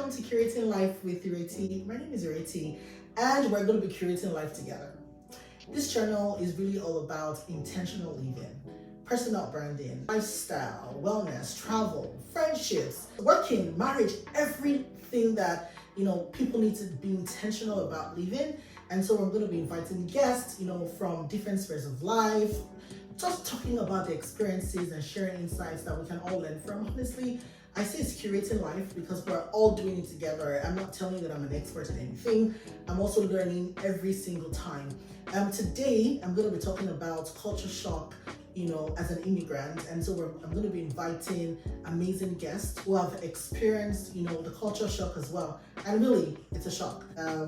welcome to Curating Life with Ireti. My name is Ireti, and we're going to be curating life together. This channel is really all about intentional living, personal branding, lifestyle, wellness, travel, friendships, working, marriage, everything that people need to be intentional about living. And so we're going to be inviting guests, from different spheres of life, just talking about the experiences and sharing insights that we can all learn from. Honestly, I say it's curating life because we're all doing it together. I'm not telling you that I'm an expert in anything. I'm also learning every single time. Today, I'm going to be talking about culture shock, as an immigrant. And so I'm going to be inviting amazing guests who have experienced, the culture shock as well. And really, it's a shock.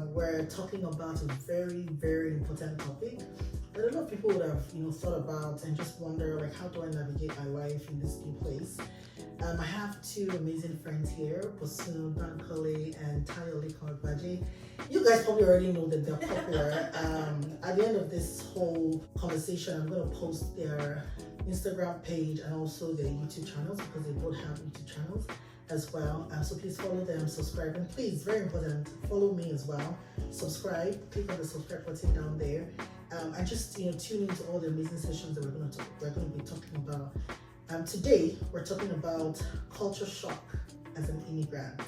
We're talking about a very, very important topic that a lot of people would have, thought about and just wonder, how do I navigate my life in this new place? I have two amazing friends here, Bosun Bankole and Tayo Lekonbaje. You guys probably already know that they're popular. At the end of this whole conversation, I'm going to post their Instagram page and also their YouTube channels because they both have YouTube channels as well. So please follow them, subscribe, and please, very important, follow me as well. Subscribe, click on the subscribe button down there, and just tune into all the amazing sessions that we're going to be talking about. Today, we're talking about culture shock as an immigrant.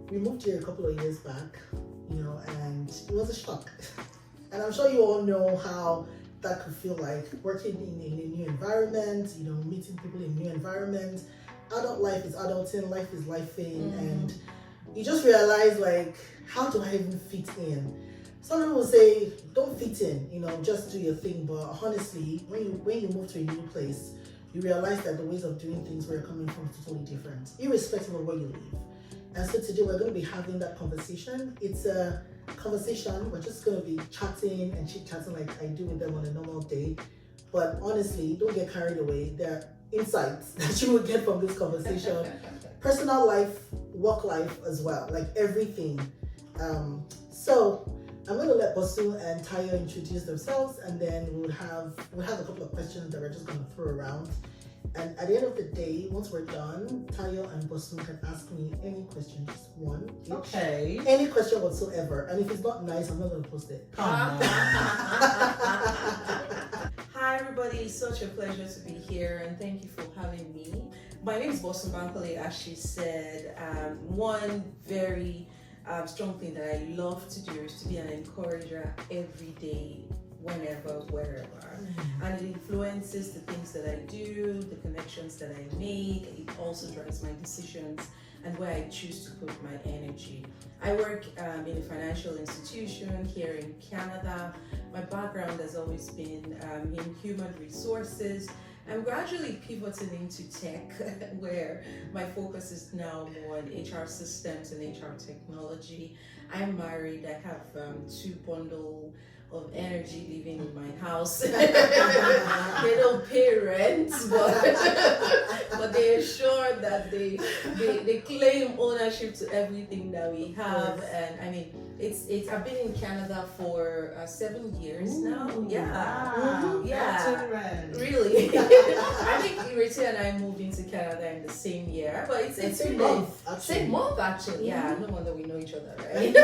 We moved here a couple of years back, and it was a shock. And I'm sure you all know how that could feel like working in a new environment, meeting people in a new environment. Adult life is adulting, life is lifing, and you just realize, how do I even fit in? Some people will say, don't fit in, just do your thing. But honestly, when you move to a new place, you realize that the ways of doing things where you're coming from is totally different, irrespective of where you live. And so today we're going to be having that conversation. It's a conversation, we're just going to be chatting and chit-chatting like I do with them on a normal day. But honestly, don't get carried away. There are insights that you will get from this conversation. Personal life, work life as well, everything. So I'm going to let Bosu and Tayo introduce themselves, and then we'll have a couple of questions that we're just going to throw around. And at the end of the day, once we're done, Tayo and Bosu can ask me any question, just one each. Okay. Any question whatsoever. And if it's not nice, I'm not going to post it. Come on. Hi everybody, it's such a pleasure to be here and thank you for having me. My name is Bosun Bankole, as she said. One very strong thing that I love to do is to be an encourager every day, whenever, wherever. And it influences the things that I do, the connections that I make. It also drives my decisions and where I choose to put my energy. I work in a financial institution here in Canada. My background has always been in human resources. I'm gradually pivoting into tech, where my focus is now more on HR systems and HR technology. I'm married. I have two bundles of energy living in my house. They don't pay rent, but they assure that they claim ownership to everything that we have. And I mean, I've been in Canada for 7 years now. Wow. Yeah, really. I think Ireti and I moved into Canada in the same year, but it's same been actually. same month actually. Yeah, no wonder we know each other, right?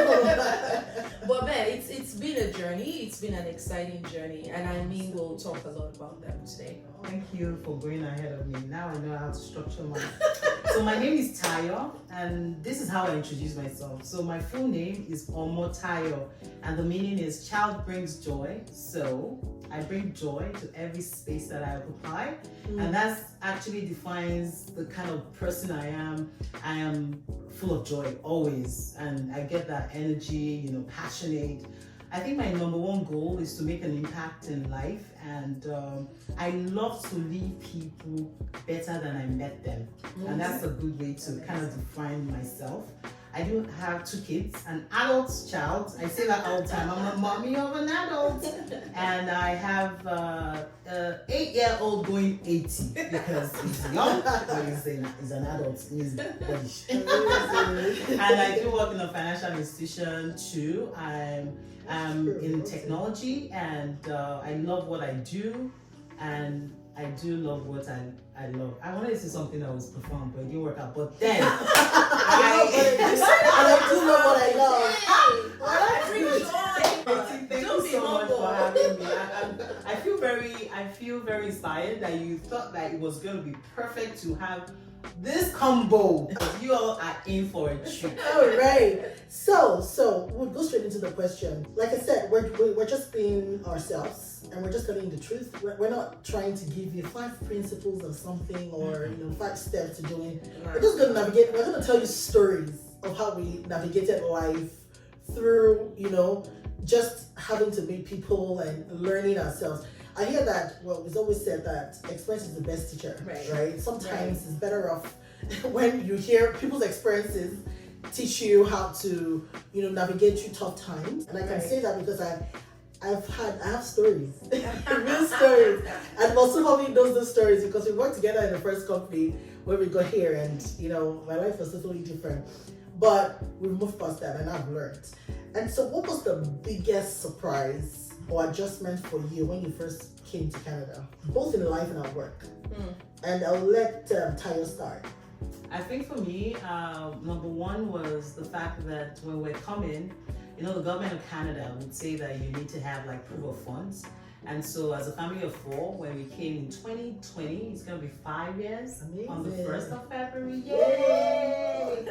But man, it's been a journey. It's been an exciting journey, and I mean we'll talk a lot about them today. Thank you for going ahead of me. Now I know how to structure mine. So my name is Tayo, and this is how I introduce myself. So my full name is Omo Tayo, and the meaning is child brings joy. So I bring joy to every space that I occupy, and that actually defines the kind of person I am. I am full of joy always, and I get that energy, passionate. I think my number one goal is to make an impact in life, and I love to leave people better than I met them. And that's a good way to kind of define myself. I do have 2 kids, an adult child. I say that all the time. I'm a mommy of an adult. And I have an 8-year-old going 80 because he's young, but he's an adult. He's boyish. And I do work in a financial institution too. I'm in technology, and I love what I do, and I do love what I love. I wanted to say something that was profound, but it didn't work out. But then, I client that you thought that it was going to be perfect to have this combo. You all are in for a treat. All right. So we'll go straight into the question. Like I said, we're just being ourselves, and we're just telling you the truth. We're not trying to give you 5 principles of something or 5 steps to doing. We're just going to navigate. We're going to tell you stories of how we navigated life through, just having to meet people and learning ourselves. I hear that, it's always said that experience is the best teacher, right? Sometimes it's better off when you hear people's experiences teach you how to, navigate through tough times. And I can say that because I have stories, real stories. And also Hobby knows those stories because we worked together in the first company where we got here, and my life was totally different. But we've moved past that, and I've learned. And so what was the biggest surprise or adjustment for you when you first came to Canada, both in life and at work? And I'll let Tayo start. I think for me, number one was the fact that when we're coming, the government of Canada would say that you need to have like proof of funds. And so as a family of 4, when we came in 2020, it's going to be 5 years. Amazing. On the 1st of February. Yay!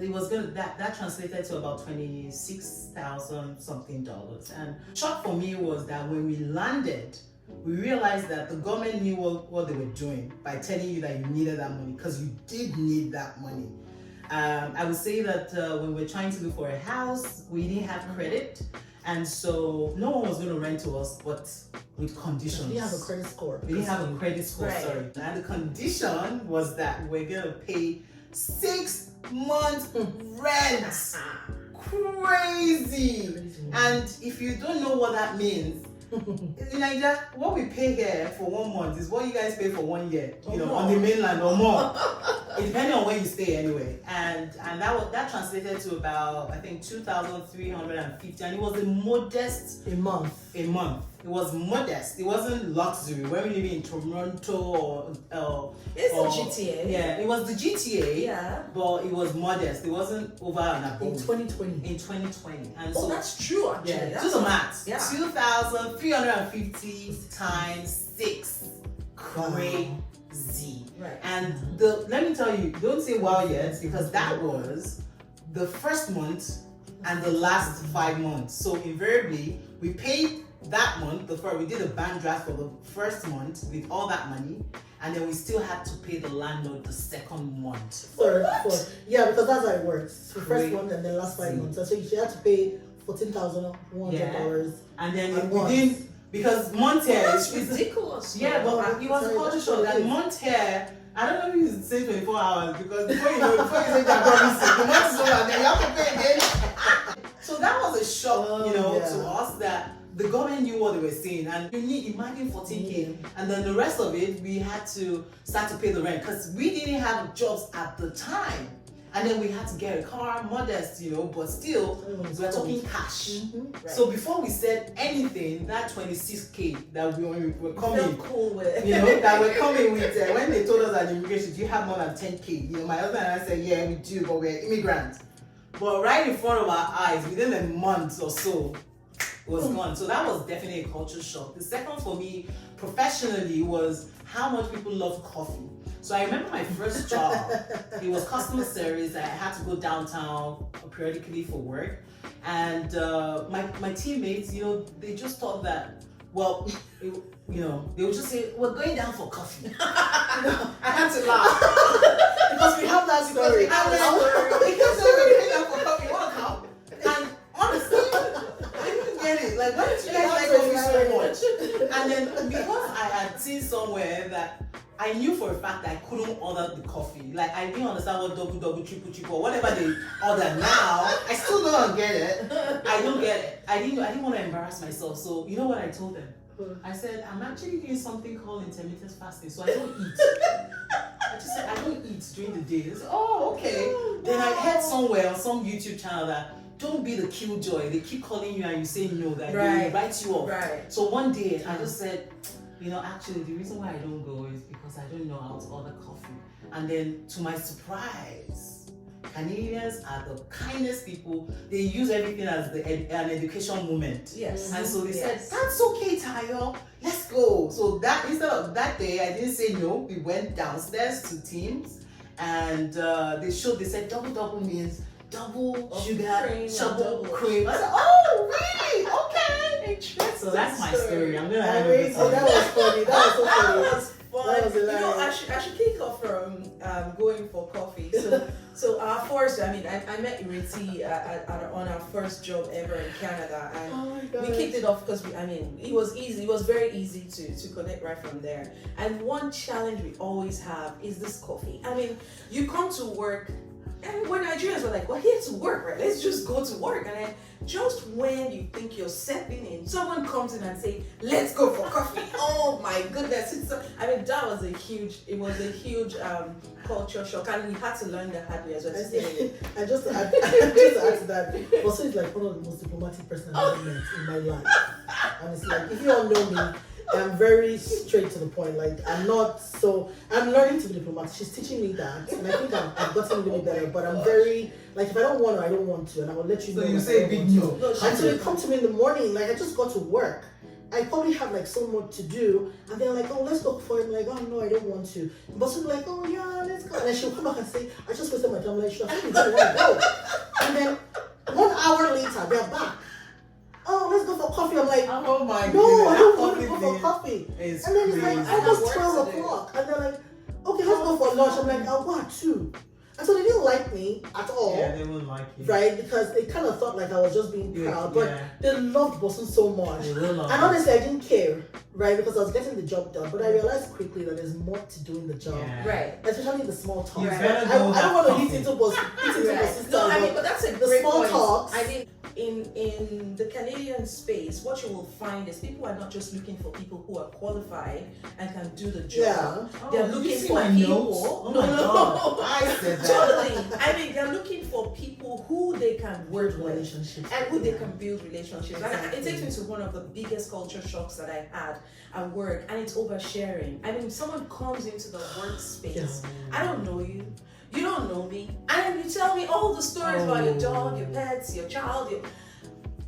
It was going to, that translated to about $26,000 something dollars. And shock for me was that when we landed, we realized that the government knew what they were doing by telling you that you needed that money, because you did need that money. I would say that when we were trying to look for a house, we didn't have credit. And so no one was going to rent to us, but with conditions. We didn't have a credit score. We didn't have a credit score, sorry. And the condition was that we're going to pay 6 months rent. Crazy. And if you don't know what that means, in Nigeria, what we pay here for 1 month is what you guys pay for 1 year, on the mainland or more. Depending on where you stay anyway. And that translated to about, I think, 2,350, and it was a modest month. It was modest. It wasn't luxury. When we living in Toronto or it's the GTA. Yeah, it was the GTA. Yeah. But it was modest. It wasn't over and above. In 2020. In 2020. And so that's true actually. Yeah, do the maths. Yeah. 2,350 times 6. Crazy. Right. And let me tell you, don't say wow yet, because that was the first month and the last 5 months. So invariably, we paid that month, we did a bank draft for the first month with all that money, and then we still had to pay the landlord the second month. Third. Yeah, because that's how it works. So first month and then last 5 months. So you had to pay $14,100. And then within, because month here is ridiculous. Yeah, but it was a culture shock that month here, I don't know if it's the same 24 hours, because before you say that promise, the month is over and then you have to pay again. So that was a shock, to us, that the government knew what they were saying, and you need, imagine 14K, and then the rest of it, we had to start to pay the rent, because we didn't have jobs at the time. And then we had to get a car, modest, but still, we're talking cash. Right. So before we said anything, that 26K that we were coming, cool with, that we're coming with, when they told us at immigration, do you have more than 10K? My husband and I said, yeah, we do, but we're immigrants. But right in front of our eyes, within a month or so, it was gone. So that was definitely a culture shock. The second for me, professionally, was how much people love coffee. So I remember my first job, it was customer service. I had to go downtown periodically for work. And my teammates, they just thought that, they would just say, we're going down for coffee. I had to laugh. Because we have that story. Because we're going down for coffee, you want to come? And honestly, I didn't get it. Like, why did you guys like coffee so much? And then because I had seen somewhere that I knew for a fact that I couldn't order the coffee. Like, I didn't understand what double, triple, whatever they order now. I still don't get it. I don't get it. I didn't want to embarrass myself. So, you know what I told them? I said, I'm actually doing something called intermittent fasting, so I don't eat. I just said, I don't eat during the day. They said, oh, okay. Then I heard somewhere on some YouTube channel that don't be the killjoy. They keep calling you and you say no, that they write you off. Right. So one day I just said, actually the reason why I don't go is because I don't know how to order coffee. And then to my surprise, Canadians are the kindest people. They use everything as an education moment. Yes. And so they said, Yes. that's okay, Tayo, let's go. So that instead of that day, I didn't say no. We went downstairs to Teams, and they said double means double sugar, cream, double double cream. I said, oh, really? Okay. Interesting. So that's my story. I'm gonna hand Amazing. over to That you. was funny. That was so That funny. was fun. That was You know, hilarious. I should kick off from going for coffee. So our first, I met Ireti on our first job ever in Canada, and Oh my God. we kicked it off because it was easy. It was very easy to connect right from there. And one challenge we always have is this coffee. You come to work, and when Nigerians were like, "We're here to work, right? Let's just go to work." And then just when you think you're settling in, someone comes in and say, "Let's go for coffee." Oh my goodness! That was a huge culture shock, and we had to learn the hard way as well. I just to add to that, also is like one of the most diplomatic person I've ever met in my life. And it's like, if you all know me, I'm very straight to the point. Like, I'm learning to be diplomatic. She's teaching me that, and I think I've gotten a little bit better. But I'm very, like, if I don't want to, I don't want to, and I will let you know. So you if I say don't big want to. no. And so you come to me in the morning, like I just got to work. I probably have like so much to do, and they're like, "Oh, let's go for it." I'm like, "Oh no, I don't want to." But she'll be like, "Oh yeah, let's go." And then she'll come back and say, "I just wasted my time." I'm like, "Sure, I don't want to go." And then 1 hour later, they're back. "Oh, let's go for coffee." I'm like, Oh my "No, goodness. I don't want to go for coffee." It's And then it's like crazy. almost Work 12 to do. o'clock, and they're like, "Okay, let's go for lunch." I'm like, "I'll go at 2." And so they didn't like me at all. Yeah, they won't like you. Right, because they kind of thought like I was just being proud, but Yeah. they loved Boston so much. They will love And you. honestly, I didn't care, right, because I was getting the job done. But I realized quickly that there's more to doing the job, Yeah. Right. especially the small talk. You I better go don't have want to coffee. hit into Boston. No, but that's a the great small point. talks. In the Canadian space, what you will find is people are not just looking for people who are qualified and can do the job. Yeah. They're Did you looking see for my people. notes? Oh No, my no, God. no. I said that. Totally. They're looking for people who they can work with relationships and who they can build relationships. And Exactly. it takes me to one of the biggest culture shocks that I had at work, and it's oversharing. Someone comes into the workspace. I don't know you. You don't know me. And you tell me all the stories about your dog, your pets, your child.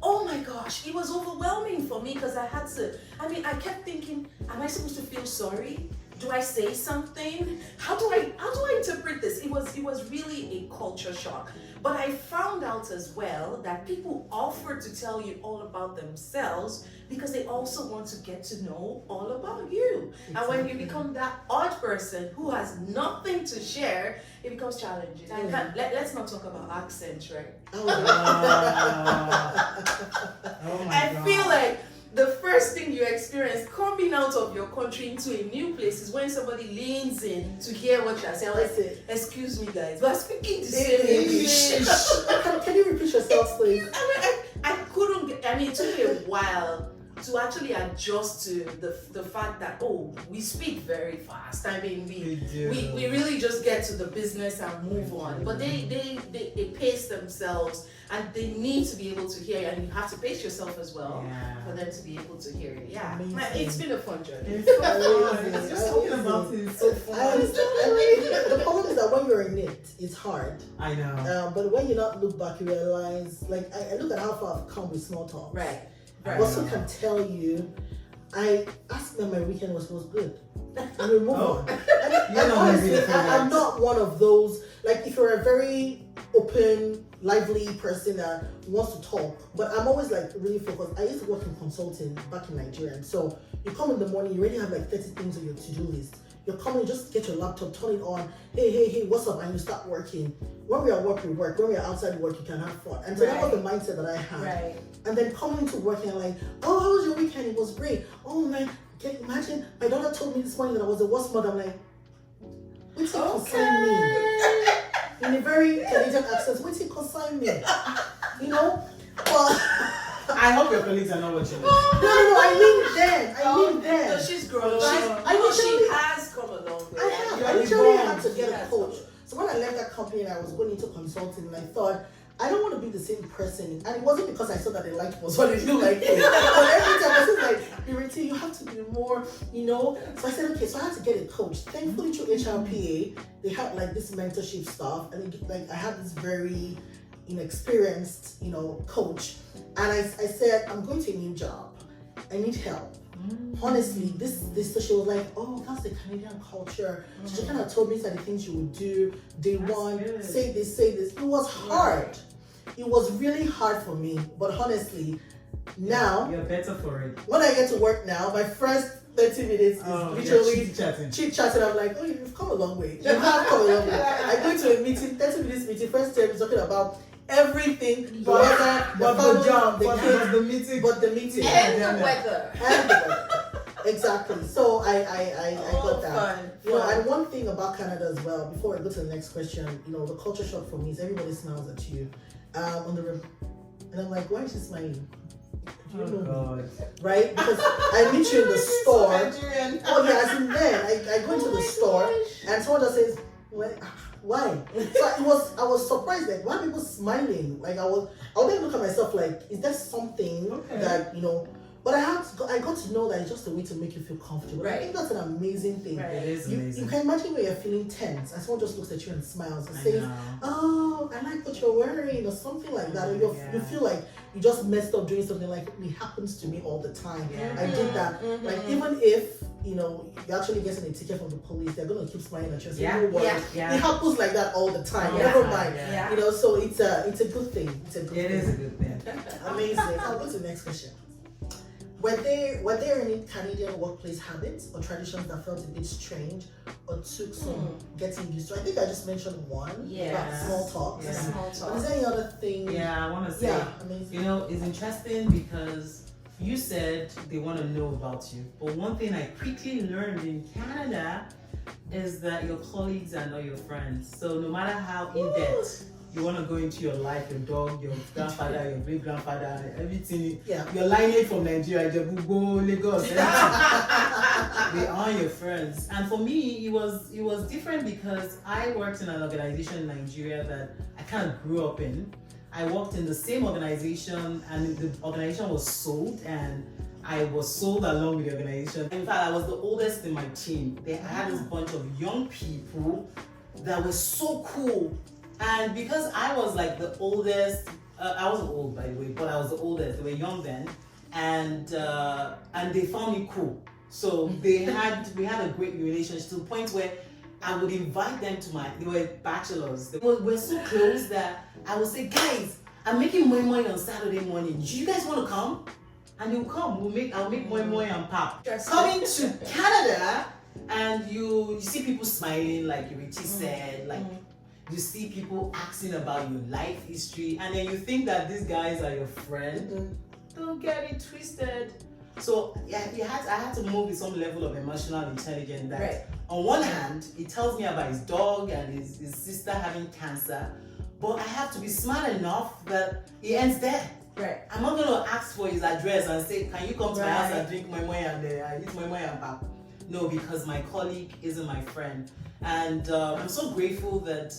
Oh my gosh, it was overwhelming for me because I had to. I kept thinking, am I supposed to feel sorry? Do I say something? How do I interpret this? It was really a culture shock. But I found out as well that people offer to tell you all about themselves because they also want to get to know all about you. Exactly. And when you become that odd person who has nothing to share, it becomes challenging. Let's not talk about accents, right? Oh my I God. feel like the first thing you experience coming out of your country into a new place is when somebody leans in to hear what you're saying. Like, That's it. excuse me, guys, we're speaking the same English. Can you repeat yourself, please? I couldn't get, it took me a while to actually adjust to the fact that, we speak very fast. We really just get to the business and move on. But they pace themselves, and they need to be able to hear you, and you have to pace yourself as well for them to be able to hear you. Yeah, Amazing. it's been a fun journey. It's so fun. Amazing. Just talking about it is so I fun. understand. The problem is that when you're in it, it's hard. I know. But when you not look back, you realize, like, I look at how far I've come with small talk. Right. Also can tell you, I asked them my weekend was good. And we move on. And You're not honestly, moving forward. I'm not one of those, like, if you're a very open, lively person that wants to talk, but I'm always like really focused. I used to work in consulting back in Nigeria, and so you come in the morning, you already have like 30 things on your to-do list. You're coming, just get your laptop, turn it on, hey, what's up? And you start working. When we are at work, we work. When we are outside work, you can have fun. And so that was the mindset that I had. Right. And then coming into work and like, oh, how was your weekend? It was great. Oh man, can you imagine? My daughter told me this morning that I was the worst mother. I'm like, what's it concern me? In a very Canadian accent, what's it concern me? You know? But I hope your colleagues are not watching this. no, I mean then. No, she's grown. She has come a long way. I have. You I are literally evolved. had to get Yes. a coach. So when I left that company and I was going into consulting, and I thought I don't want to be the same person. And it wasn't because I saw that they liked us, or they didn't like me. But every time I was like, Ireti, you have to be more, So I said, okay, so I had to get a coach. Thankfully, through HRPA, they had like this mentorship stuff. And I had this very inexperienced, coach. And I said, I'm going to a new job. I need help. Honestly, this so she was like, oh, that's the Canadian culture. So she kind of told me some of the things you would do. Day one, say this. It was hard. It was really hard for me. But honestly, now you're better for it. When I get to work now, my first 30 minutes is literally chit chatting. I'm like, oh, you've come a long way. You have come a long way. I go to a meeting, 30 minutes meeting. First term is talking about everything, the weather, the job, the meeting, and the weather. Exactly. So I got that. Fun. And one thing about Canada as well, before I go to the next question, the culture shock for me is everybody smiles at you on the road, and I'm like, why is she smiling? Do you know me? Right? Because I meet you in the store. Oh yeah, as in then I go into the store and someone just says, why? So I was surprised, like, why are people smiling? Like I would then look at myself like, is there something that but I got to know that it's just a way to make you feel comfortable. Right. I think that's an amazing thing. Right. It is amazing. You can imagine when you're feeling tense and someone just looks at you and smiles and says, oh, I like what you're wearing, or something like that. Or you feel like you just messed up doing something. Like, it happens to me all the time. Yeah. I did that. Like, even if you actually getting a ticket from the police, they're gonna keep smiling at you. So it happens like that all the time. Never mind. So it's a good thing. It is a good thing. Amazing. I'll go to the next question. Were there any Canadian workplace habits or traditions that felt a bit strange or took some getting used to? I think I just mentioned one about small talks. Yeah. Small talk. Is there any other thing? Yeah, I want to say, amazing. It's interesting because you said they want to know about you. But one thing I quickly learned in Canada is that your colleagues are not your friends. So no matter how in-depth you want to go into your life, your dog, your grandfather, your great-grandfather, everything, your lineage from Nigeria, Jebugo, Lagos, they are your friends. And for me, it was different because I worked in an organization in Nigeria that I kind of grew up in. I worked in the same organization, and the organization was sold, and I was sold along with the organization. In fact, I was the oldest in my team. I had this bunch of young people that were so cool. And because I was like the oldest, I wasn't old by the way, but I was the oldest. They were young then, and they found me cool. So we had a great relationship to the point where I would invite them to they were bachelors. They were so close that I would say, guys, I'm making moi moi on Saturday morning. Do you guys want to come? And they'll come. I'll make moi moi and pap. Coming to Canada, and you see people smiling, like Ireti said, like. You see people asking about your life history, and then you think that these guys are your friend. Don't get it twisted. So I had to move with some level of emotional intelligence. That on one hand, it tells me about his dog and his sister having cancer, but I have to be smart enough that it ends there. Right. I'm not going to ask for his address and say, can you come to my house and drink moi moi and I eat moi moi and pap. No, because my colleague isn't my friend. And I'm so grateful that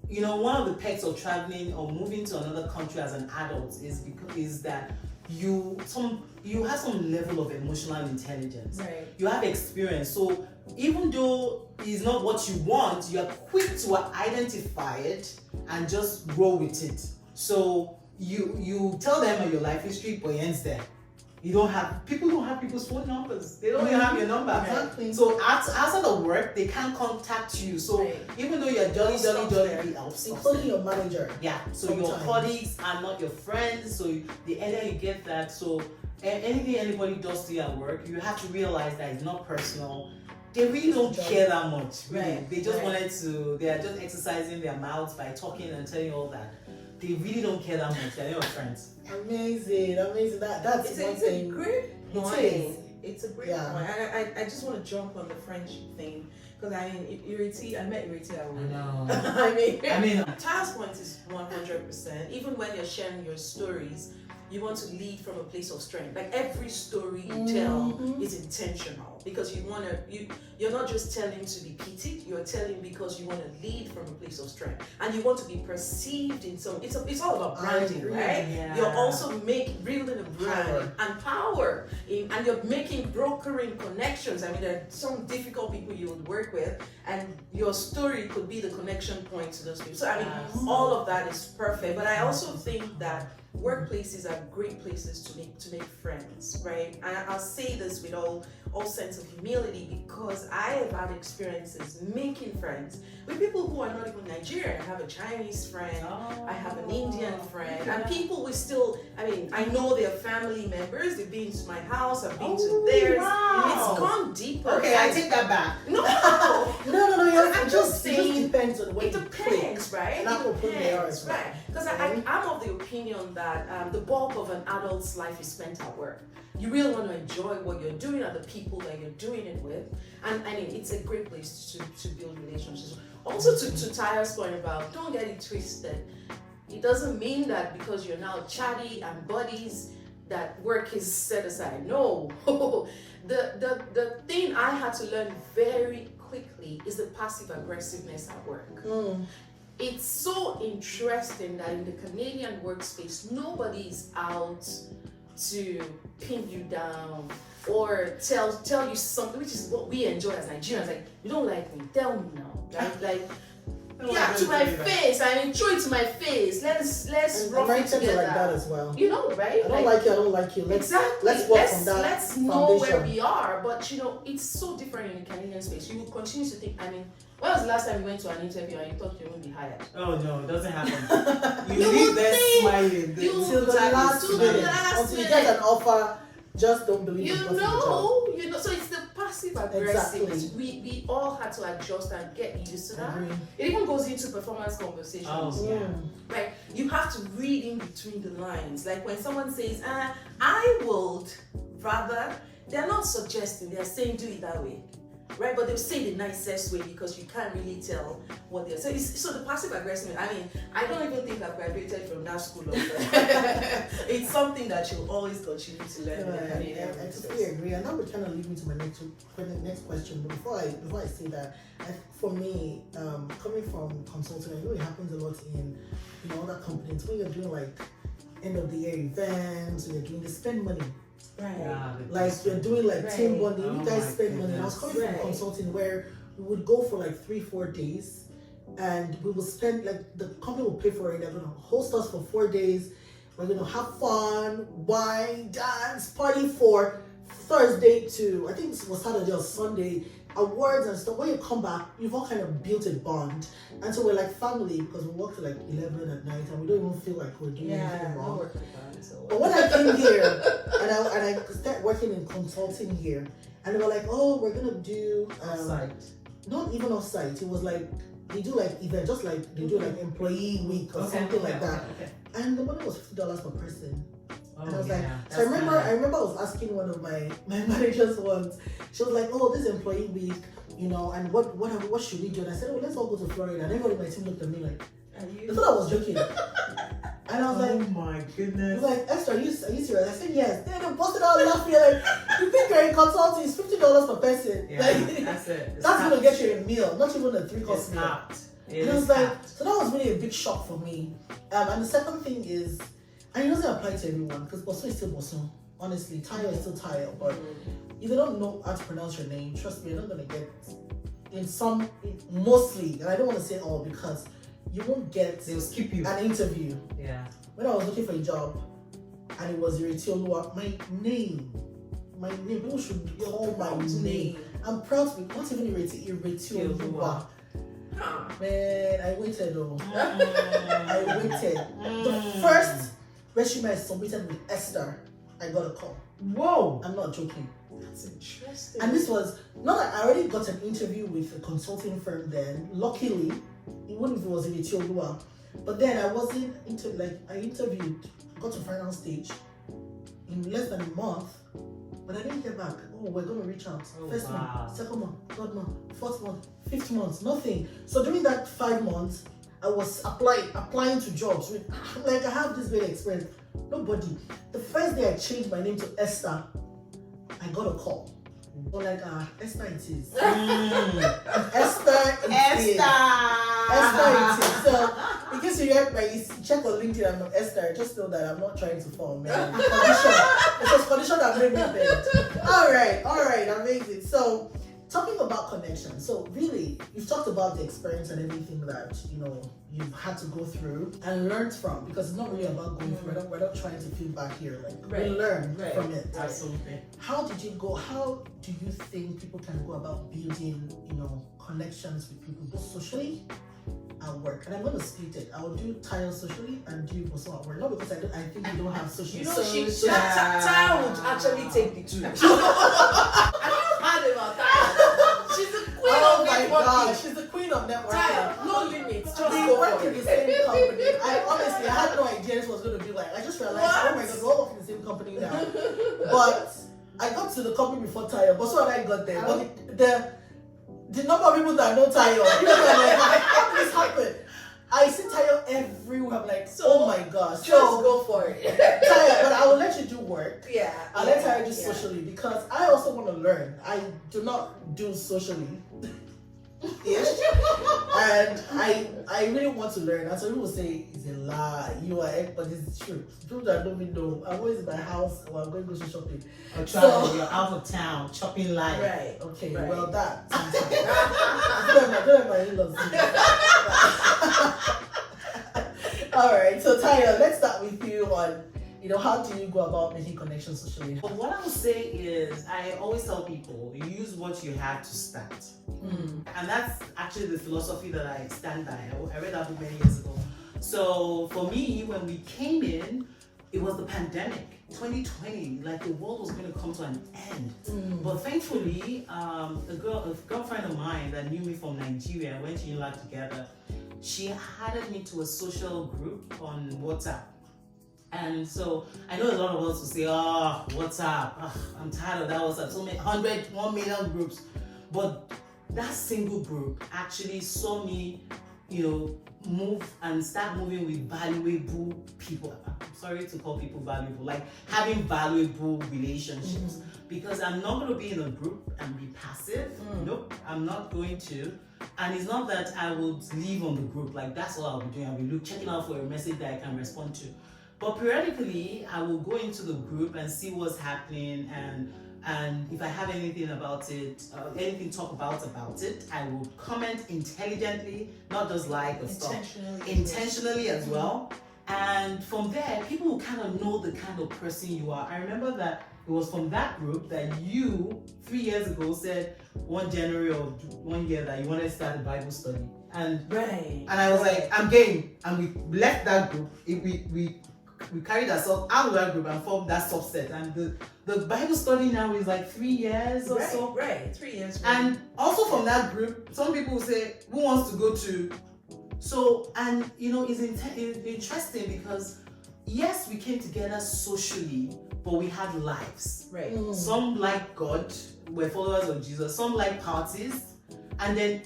one of the perks of traveling or moving to another country as an adult is that you have some level of emotional intelligence. Right. You have experience. So even though it's not what you want, you are quick to identify it and just roll with it. So you tell them your life history, but it ends there. People don't have people's phone numbers. They don't even have your number. Exactly. So outside of work, they can't contact you. So even though you're jolly, it helps. Including your manager. Yeah. So your colleagues are not your friends. So the earlier you get that, so anything anybody does to you at work, you have to realize that it's not personal. They really don't care that much. Really. Right. They just they are just exercising their mouths by talking and telling you all that. They really don't care that much. They're your friends. Amazing. That's one thing. It's a great point. It's a great point. I just want to jump on the friendship thing because I met Ireti at work. I know. I mean, Taya's point is 100%. Even when you're sharing your stories, you want to lead from a place of strength. Like every story you tell is intentional because you're not just telling to be pitied, you're telling because you want to lead from a place of strength and you want to be perceived in some. It's all about branding, right? Yeah. You're also building a brand and power, and you're brokering connections. I mean, there are some difficult people you would work with, and your story could be the connection point to those people. So I mean, all of that is perfect. But I also think that workplaces are great places to make friends, right? And I'll say this with all sense of humility because I have had experiences making friends with people who are not even Nigerian. I have a Chinese friend, I have an Indian friend, and people we still, I mean, I know their family members, they've been to my house, I've been to theirs. Wow. It's gone deeper. Okay, I take that back. No, I'm I'm just saying it just depends on the way it you depends, click. right? And how It open they are depends, as well. right? Because I'm of the opinion that the bulk of an adult's life is spent at work. You really want to enjoy what you're doing and the people that you're doing it with, and I mean it's a great place to build relationships. Also, to Taya's point about don't get it twisted. It doesn't mean that because you're now chatty and buddies that work is set aside. No, the thing I had to learn very quickly is the passive aggressiveness at work. It's so interesting that in the Canadian workspace, nobody is out to pin you down or tell you something, which is what we enjoy as Nigerians. Like, you don't like me, tell me now. Right? Like, yeah, to my face. I mean, show it to my face. Let's rough it Americans are together. like that as well. You know, right? I don't like you. I don't like you. Exactly. Let's work on that. Let's know where foundation. we are. But you know, it's so different in the Canadian space. You will continue to think. I mean, when was the last time you went to an interview and you thought you wouldn't be hired? Oh no, it doesn't happen. You You leave would there think smiling. Till the last minute. Until you get an offer, just don't believe You you've gotten the know. So it's the passive aggressive. Exactly. We all had to adjust and get used to that. Agree. It even goes into performance conversations. Oh, yeah. Right? You have to read in between the lines. Like when someone says, I would rather, they're not suggesting, they're saying do it that way. Right? But they'll say the nicest way because you can't really tell what they're saying. So the passive aggressive, I mean, I don't even think I've graduated from that school of it's something that you'll always continue to learn. I totally agree. And now we're trying to lead me to my next question. But before I say that, for me, coming from consulting, it really happens a lot in other companies when you're doing like end of the year events, or you're doing they spend money. Right. Yeah, Like you're doing like team bonding, Oh you guys my spend money. I was coming goodness. from consulting where we would go for like 3-4 days and we will spend like the company will pay for it. They're gonna host us for 4 days. We're gonna have fun, wine, dance, party for Thursday to I think it was Saturday or Sunday, awards and stuff. When you come back, you've all kind of built a bond. And so we're like family because we work till like 11 at night and we don't even feel like we're doing anything wrong. But when I came here and I started working in consulting here, and they were like, oh, we're gonna do Site. not even off site. It was like they do like event, just like they do like employee week or something like that. Okay. And the money was $50 per person. Oh, And I was like, yeah, so I that's remember nice. I was asking one of my managers once. She was like, oh, this employee week, and what should we do? And I said, oh, let's all go to Florida. And everybody in my team looked at me like, they thought I was joking. And I was Oh like, my goodness. like, Esther, are you serious? I said, yes. Then they busted out laughing. Like, you think you're in consulting, it's $50 per person. Yeah, Like, that's it. It's that's gonna capped. get you a meal, not even a 3-course It's meal. capped. It And I is was like, capped. so that was really a big shock for me. And the second thing is, and it doesn't apply to everyone, because Bosun is still Bosun. Honestly, Tayo is still Tayo. But if you don't know how to pronounce your name, trust me, you're not gonna get mostly, and I don't want to say all because you won't get They'll skip you. an interview. Yeah. When I was looking for a job, and it was Ireti Oluwa, my name, people should call my name. I'm proud to be, not even Ireti Oluwa. Man, I waited though. I waited. The first resume I submitted with Esther, I got a call. Whoa. I'm not joking. That's interesting. And this was not that I already got an interview with a consulting firm then. Luckily, even if it was Ireti Oluwa. But then I wasn't I interviewed, got to final stage in less than a month, but I didn't get back. Oh, we're gonna reach out. Oh, First wow. month, second month, third month, fourth month, fifth month, nothing. So during that 5 months, I was applying to jobs. Like I have this great experience. Nobody. The first day I changed my name to Esther, I got a call. But like, Esther it is. Esther it is. Esther it is. So, in case you check on LinkedIn, I'm Esther. Just know that I'm not trying to fall, man. It was condition that made me bend. All right, amazing. So, talking about connection. So, really, you've talked about the experience and everything that you've had to go through and learned from, because it's not really about going through. We're not trying to feel back here. Like we learn from it. Absolutely. How did you go? How do you think people can go about building, connections with people, both socially and work? And I'm going to split it. I'll do Tayo socially and do Boso at work. Not because I think you don't have social. Taya would actually take the two. I don't mad about Taya. She's the queen of networking. Oh my God, she's the queen of networking. Taya, no limits. Just we go work for in it. the same company. I honestly, I had no idea this was going to be like. I just realized, oh my God, we all work in the same company now. But I got to the company before Tayo. But so when I got there, but the number of people that know Tayo, like, how did this happen? I see Tayo everywhere. I'm like, oh my gosh. Just go for it. Tayo, but I will let you do work. Yeah. I'll let Tayo do socially, because I also want to learn. I do not do socially. Ish. And I really want to learn. And so people say it's a lie, but it's true. People that don't even know. I'm always in my house or I'm going to go shopping. You're out of town, chopping life. Right. Okay. Right. Well, that. Don't have my in-laws. All right. So Tayo, let's start with you on, how do you go about making connections socially? But what I would say is, I always tell people, use what you have to start. And that's actually the philosophy that I stand by. I read that book many years ago. So for me, when we came in, it was the pandemic, 2020, like the world was going to come to an end. But thankfully, a girlfriend of mine that knew me from Nigeria, went to Unilag together, she added me to a social group on WhatsApp. And so I know a lot of us will say, WhatsApp, I'm tired of that WhatsApp. So many 1 million groups. But that single group actually saw me, move and start moving with valuable people. I'm sorry to call people valuable, like having valuable relationships. Because I'm not going to be in a group and be passive. Nope, I'm not going to. And it's not that I would leave on the group, like that's all I'll be doing. I'll be checking out for a message that I can respond to. But periodically, I will go into the group and see what's happening, and if I have anything about it, anything to talk about it, I will comment intelligently, not just like or stuff. Intentionally as well. And from there, people will kind of know the kind of person you are. I remember that it was from that group that you, 3 years ago, said one January of 1 year that you wanted to start a Bible study. And I was like, I'm game. And we left that group. We carried ourselves out of that group and formed that subset. And the Bible study now is like 3 years or so. Right, 3 years. And also from that group, some people will say, who wants to go to? So, and it's interesting because yes, we came together socially, but we had lives. Right. Some like God, were followers of Jesus. Some like parties. And then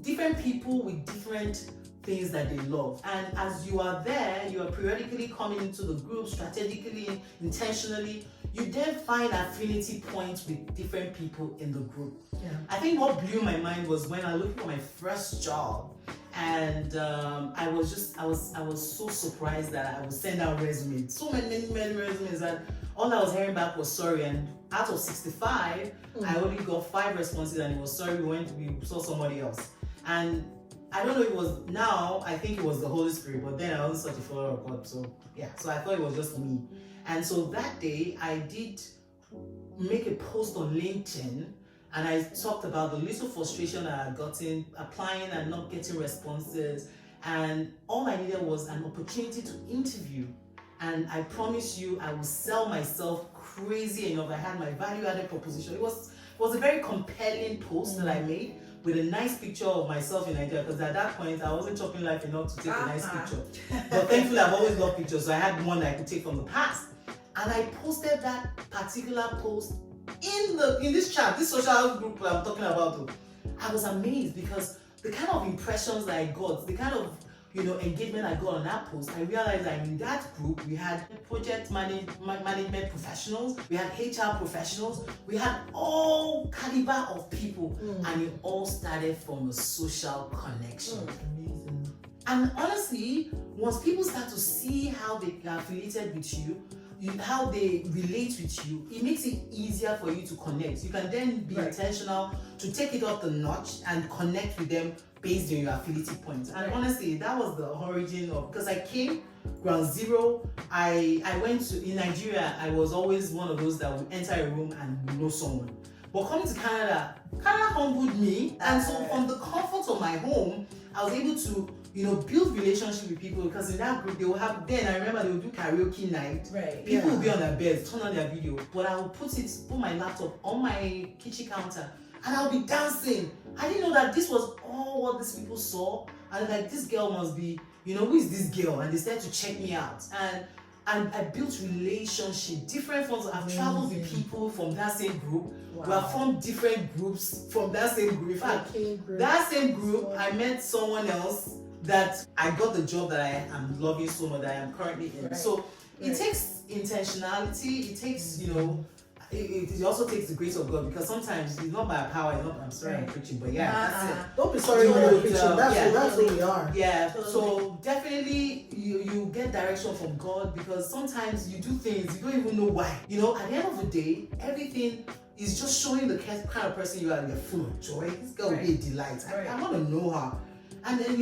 different people with different things that they love. And as you are there, you are periodically coming into the group strategically, intentionally. You then find affinity points with different people in the group. Yeah. I think what blew my mind was when I looked for my first job, and I was so surprised that I would send out resumes, so many resumes, that all I was hearing back was sorry. And out of 65, I only got 5 responses, and it was sorry, we saw somebody else. And I don't know if it was now, I think it was the Holy Spirit, but then I wasn't such a follower of God. So yeah, so I thought it was just me. And so that day I did make a post on LinkedIn, and I talked about the little frustration I had gotten applying and not getting responses. And all I needed was an opportunity to interview. And I promise you, I will sell myself crazy enough. I had my value-added proposition. It was a very compelling post that I made, with a nice picture of myself in Nigeria, because at that point I wasn't chopping life enough to take a nice picture. But thankfully I've always loved pictures, so I had one that I could take from the past. And I posted that particular post in this chat, this social group I'm talking about. I was amazed because the kind of impressions that I got, the kind of engagement I got on that post, I realized that in that group, we had project management professionals, we had HR professionals, we had all caliber of people, and it all started from a social connection. Amazing. And honestly, once people start to see how they are affiliated with you, how they relate with you, it makes it easier for you to connect. You can then be intentional to take it up the notch and connect with them based on your affinity points. And honestly, that was the origin of, because I came ground zero. I went to, in Nigeria, I was always one of those that would enter a room and would know someone. But coming to Canada humbled me. And so from the comfort of my home, I was able to build relationship with people, because in that group they will have, then I remember they would do karaoke night. Right. People would be on their beds, turn on their video, but I would put my laptop on my kitchen counter and I would be dancing. I didn't know that this was all what these people saw, and like, this girl must be, who is this girl? And they started to check me out, and I built relationship, different forms. I've traveled with people from that same group. Wow. We have formed different groups from that same group. In fact, that same group, I met someone else that I got the job that I am loving so much, that I am currently in. So it takes intentionality. It takes, it also takes the grace of God, because sometimes it's not by power. It's not, I'm sorry, I'm preaching, but that's it. Don't be sorry when you're preaching. That's who we are. Yeah. So definitely you get direction from God, because sometimes you do things you don't even know why. At the end of the day, everything is just showing the kind of person you are. You're full of joy. This girl will be a delight. I want to know her. And then,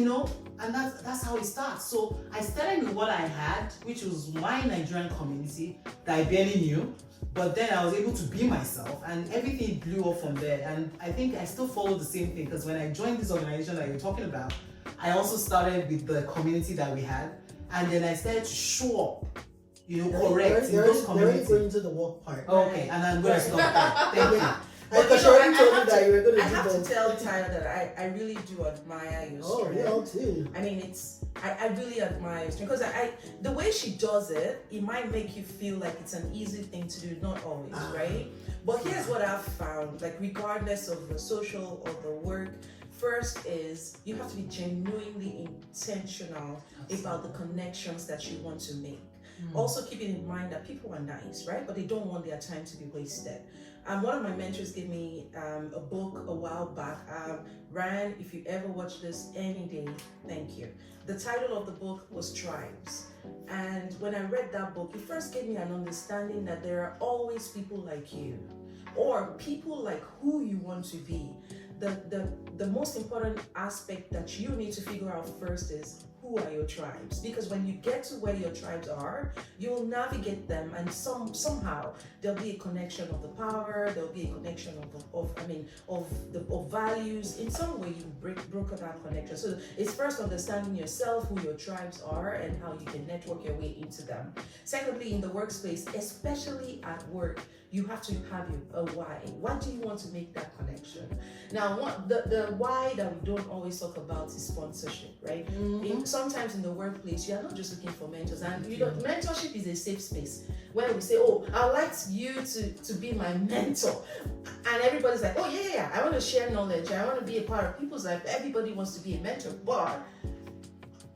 and that's how it starts. So I started with what I had, which was my Nigerian community that I barely knew. But then I was able to be myself, and everything blew up from there. And I think I still follow the same thing, because when I joined this organization that you're talking about, I also started with the community that we had. And then I started to show up, correct in those communities. You're going into the work part. Okay, and I'm going to stop there. Thank you. Because you already told me that you were going to do I have to tell Tyra that I really do admire your strength. Oh, yeah, too. I mean, I really admire your strength, because the way she does it, it might make you feel like it's an easy thing to do, not always, right? But here's what I've found, like, regardless of the social or the work, first is you have to be genuinely intentional about the connections that you want to make. Also keeping in mind that people are nice, right? But they don't want their time to be wasted. One of my mentors gave me a book a while back. Ryan, if you ever watch this any day, thank you. The title of the book was Tribes. And when I read that book, it first gave me an understanding that there are always people like you, or people like who you want to be. The most important aspect that you need to figure out first is, who are your tribes? Because when you get to where your tribes are, you'll navigate them, and somehow there'll be a connection of the power, there'll be a connection of values. In some way, you've broken that connection. So it's first understanding yourself, who your tribes are, and how you can network your way into them. Secondly, in the workspace, especially at work, you have to have a why. Why do you want to make that connection? Now, the why that we don't always talk about is sponsorship, right? Sometimes in the workplace, you are not just looking for mentors, and mentorship is a safe space where we say, "Oh, I'd like you to be my mentor," and everybody's like, "Oh yeah, I want to share knowledge. I want to be a part of people's life." Everybody wants to be a mentor, but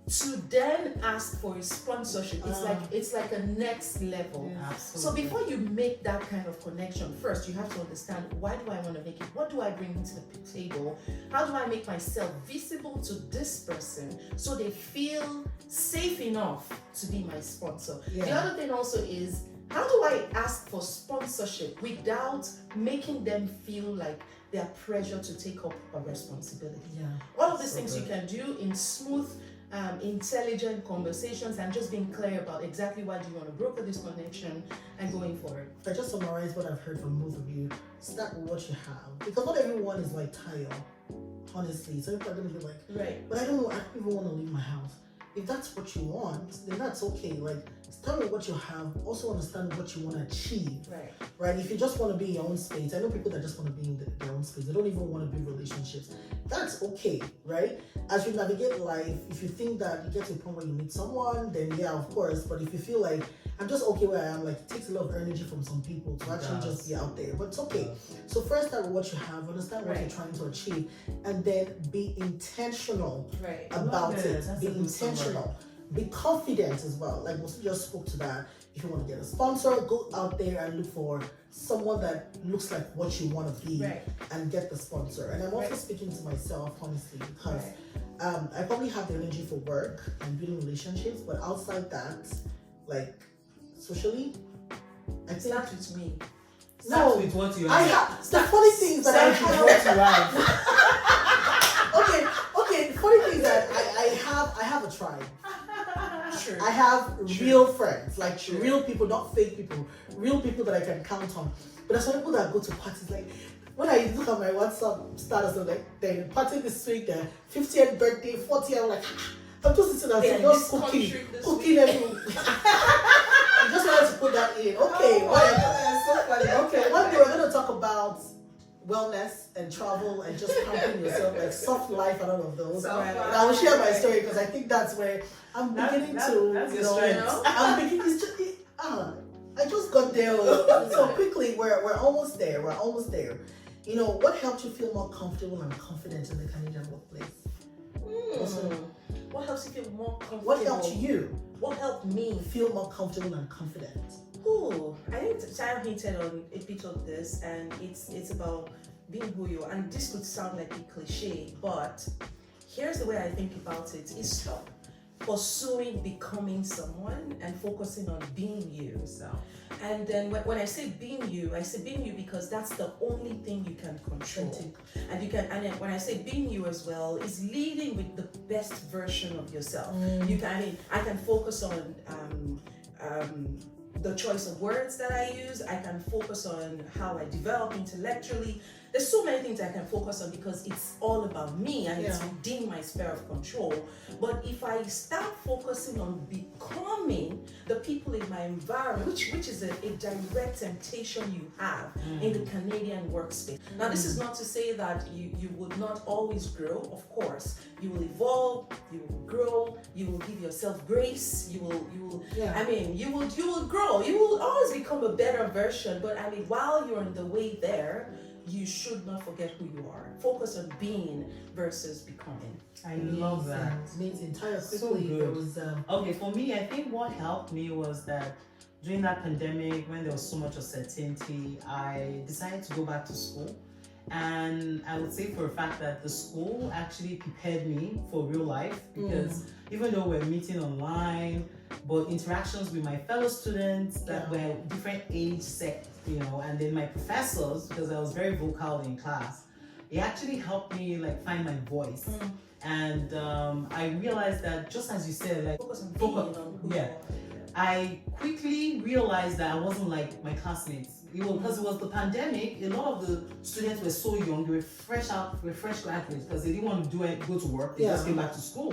to then ask for a sponsorship, it's like a next level. So before you make that kind of connection, first you have to understand, why do I want to make it? What do I bring to the table? How do I make myself visible to this person so they feel safe enough to be my sponsor? The other thing also is, how do I ask for sponsorship without making them feel like they're pressured to take up a responsibility? All of these things you can do in smooth, intelligent conversations, and just being clear about exactly why do you want to broker this connection and going forward. I just summarize what I've heard from both of you. Start with what you have, because not everyone is like Tayo, honestly. So people are going to be like, but I don't even want to leave my house. If that's what you want, then that's okay. Like, start with what you have. Also understand what you want to achieve. Right? If you just want to be in your own space, I know people that just want to be in their own space. They don't even want to build relationships. That's okay, right? As you navigate life, if you think that you get to a point where you meet someone, then yeah, of course. But if you feel like I'm just okay where I am. Like, it takes a lot of energy from some people to actually just be out there, but it's okay. So first start with what you have, understand what you're trying to achieve, and then be intentional about it. Be intentional. Be confident as well. Like Mosi just spoke to that. If you want to get a sponsor, go out there and look for someone that looks like what you want to be and get the sponsor. And I'm also speaking to myself, honestly, because I probably have the energy for work and building relationships, but outside that, like socially, I think Start with me. Start with what you have. I have the funny things that I Start with what you have. okay. The funny thing is that I have a tribe. Sure. I have real friends, like real people, not fake people, real people that I can count on. But there's some people that go to parties, like when I look at my WhatsApp status, I'm like, they're party this week, their 50th birthday, 40th, I'm like, I'm just sitting there, just cooking everything. I just wanted to put that in. Okay, that's so funny. okay. One day we're going to talk about wellness and travel and just pampering yourself, like soft life and all of those. And I will share my story because I think that's where I'm beginning to, that's you your strength. I'm beginning. It's just, I just got there so quickly. We're almost there. We're almost there. You know, what helped you feel more comfortable and confident in the Canadian workplace? What helps you feel more comfortable? What helped you? What helped me Feel more comfortable and confident. Ooh, I think Sam hinted on a bit of this, and it's about being who you are. And this could sound like a cliche, but here's the way I think about it: is stop pursuing becoming someone and focusing on being you. And then when I say being you, I say being you because that's the only thing you can control. And you can, and then when I say being you as well, is leading with the best version of yourself. You can, I can focus on the choice of words that I use. I can focus on how I develop intellectually. There's so many things I can focus on because it's all about me and it's within my sphere of control. But if I start focusing on becoming the people in my environment, which is a direct temptation you have in the Canadian workspace. Now, this is not to say that you would not always grow. Of course, you will evolve, you will grow, you will give yourself grace, you will grow, you will always become a better version. But I mean, while you're on the way there, you should not forget who you are. Focus on being versus becoming. I love that. Amazing. Taya, So quickly, good. there was Okay, for me, I think what helped me was that during that pandemic, when there was so much uncertainty, I decided to go back to school. And I would say for a fact that the school actually prepared me for real life because even though we're meeting online, but interactions with my fellow students that were different age sect, you know, and then my professors, because I was very vocal in class, it actually helped me like find my voice. And I realized that just as you said, like Focus on being on who you are. I quickly realized that I wasn't like my classmates. Because it was the pandemic, a lot of the students were so young, they were fresh graduates because they didn't want to go to work, they just came back to school.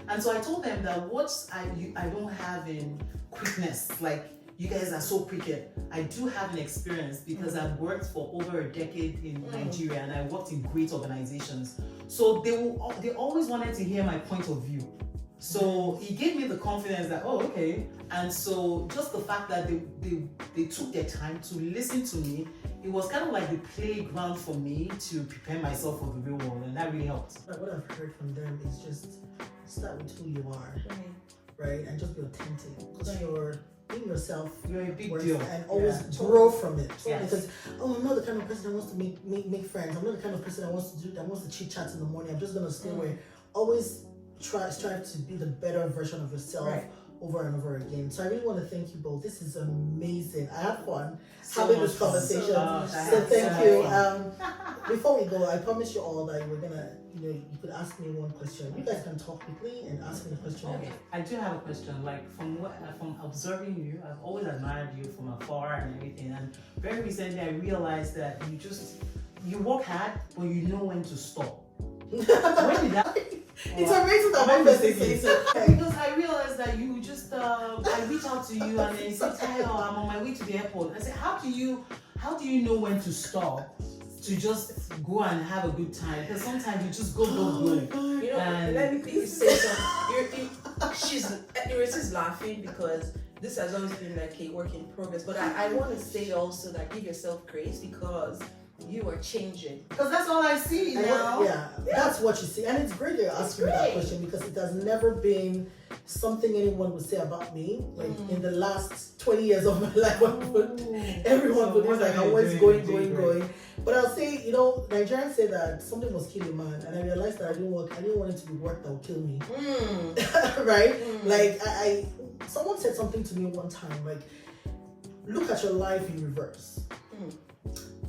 And so I told them that what I don't have in quickness, like you guys are so quick. I do have an experience because I've worked for over a decade in Nigeria and I worked in great organizations. So they always wanted to hear my point of view. So he gave me the confidence that, oh, okay. And so just the fact that they took their time to listen to me, it was kind of like the playground for me to prepare myself for the real world. And that really helped. what I've heard from them is just start with who you are, right? And just be authentic. Because you're being yourself, you're a big deal. And always grow from it. Yes. Because I'm not the kind of person that wants to make friends. I'm not the kind of person that wants to chit chat in the morning. I'm just gonna stay away. Always strive to be the better version of yourself over and over again. So I really want to thank you both. This is amazing. I had fun having this conversation. So thank you. Before we go, I promised you all that we're gonna, you could ask me one question. You guys can talk quickly and ask me a question. Okay. I do have a question. Like from observing you, I've always admired you from afar and everything. And very recently, I realized that you work hard, but you know when to stop. When did that? It's amazing that one person says it. Because I realized that you just I reach out to you and then you say, Tayo, I'm on my way to the airport. I say, how do you know when to stop to just go and have a good time? Because sometimes you just go. You know, let me quickly say something. Ireti's laughing because this has always been like a work in progress. But I want to say also that give yourself grace because you are changing. Because that's all I see now. Yeah, that's what you see. And it's great you're asking me that question because it has never been something anyone would say about me. Like in the last 20 years of my life, everyone would be like, I'm always going. But I'll say, Nigerians say that something must kill a man. And I realized that I didn't want it to be work that would kill me. Right? Like, someone said something to me one time, like, look at your life in reverse.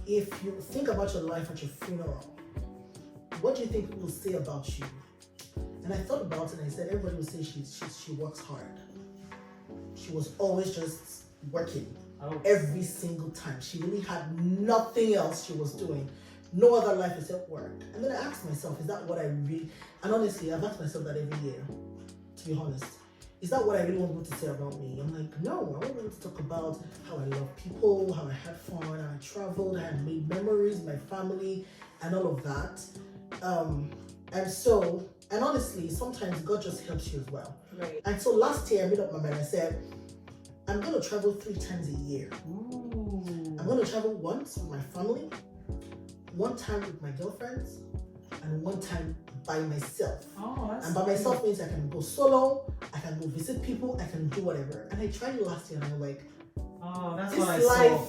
If you think about your life at your funeral, what do you think people will say about you? And I thought about it and I said, everybody will say she works hard. She was always just working every single time. She really had nothing else she was doing. No other life except work. And then I asked myself, is that what I really... And honestly, I've asked myself that every year, to be honest. Is that what I really want people to say about me? I'm like, no, I want people to talk about how I love people, how I had fun, how I traveled, how I made memories, my family, and all of that. And honestly, sometimes God just helps you as well. Right. And so last year I made up my mind. I said, I'm going to travel 3 times a year. Ooh. I'm going to travel once with my family, 1 time with my girlfriends, and 1 time by myself. And by myself means I can go solo, I can go visit people, I can do whatever. And I tried it last year and I'm like, that's this what I life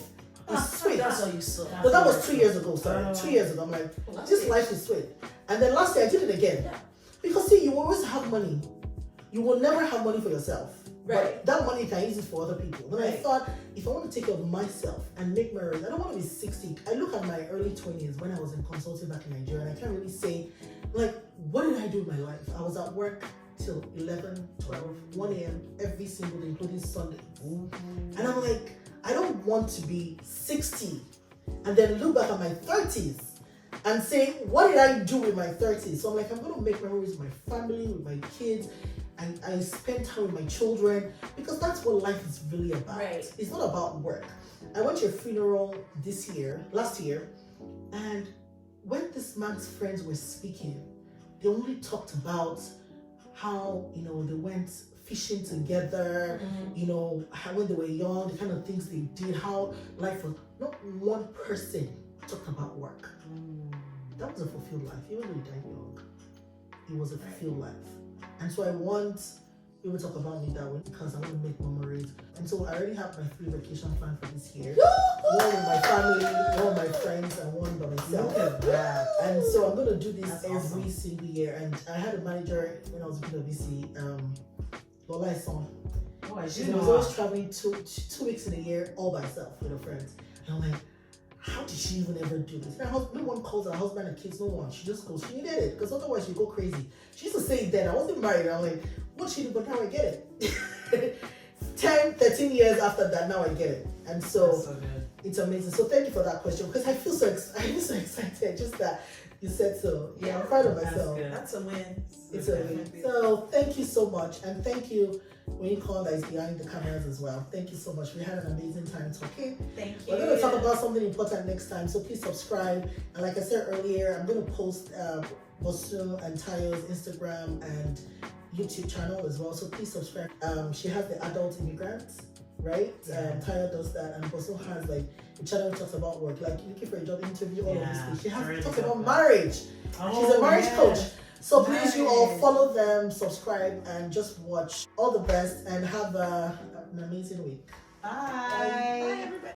saw. is sweet. That's all you saw. But that was 2 years ago, sorry. 2 years ago, I'm like, this life is sweet. And then last year I did it again. Yeah. Because see, you always have money. You will never have money for yourself. Right. But that money you can use it for other people. Then I Right. thought, if I want to take care of myself and make memories, I don't want to be 60. I look at my early 20s when I was in consulting back in Nigeria, and I can't really say, like, what did I do with my life? I was at work till 11, 12, 1 a.m. every single day, including Sunday. And I'm like, I don't want to be 60 and then look back at my 30s and say, what did I do with my 30s? So I'm like, I'm going to make memories with my family, with my kids. I spend time with my children because that's what life is really about. Right. It's not about work. I went to a funeral last year, and when this man's friends were speaking, they only talked about how, they went fishing together, how when they were young, the kind of things they did, how life was. Not one person talked about work. That was a fulfilled life, even though he died young. It was a fulfilled life. And so I want people to talk about me that way because I want to make memories. And so I already have my 3 vacation planned for this year. One with my family, one with my friends, and one by myself. Look at that. And so I'm going to do this That's every awesome. single year. And I had a manager when I was in PwC, Lola Son. Oh, I She didn't was know. always traveling 2 weeks in a year all by herself with her friends. And I'm like, how did she even ever do this? No one calls her husband and kids, no one. She just goes, she needed it, because otherwise she'd go crazy. She used to say it then, I wasn't married. I'm like, what she do? But now I get it. 10, 13 years after that, now I get it. And so, So good. it's amazing. So thank you for that question, because I feel so excited just that you said so. Yeah, I'm proud of myself. Good. That's a win. It's a win. So thank you so much. And thank you, Wayne Call, that is behind the cameras as well. Thank you so much. We had an amazing time talking. Thank you. We're going to talk about something important next time, so please subscribe. And like I said earlier, I'm going to post Bosu and Tayo's Instagram and YouTube channel as well, so please subscribe. She has the adult immigrants, right? Tayo does that, and Bosu has like a channel that talks about work, like looking for a job interview, all of this thing. She has talks about marriage. She's a marriage coach. So please, you all follow them, subscribe, and just watch. All the best, and have an amazing week. Bye. Bye, everybody.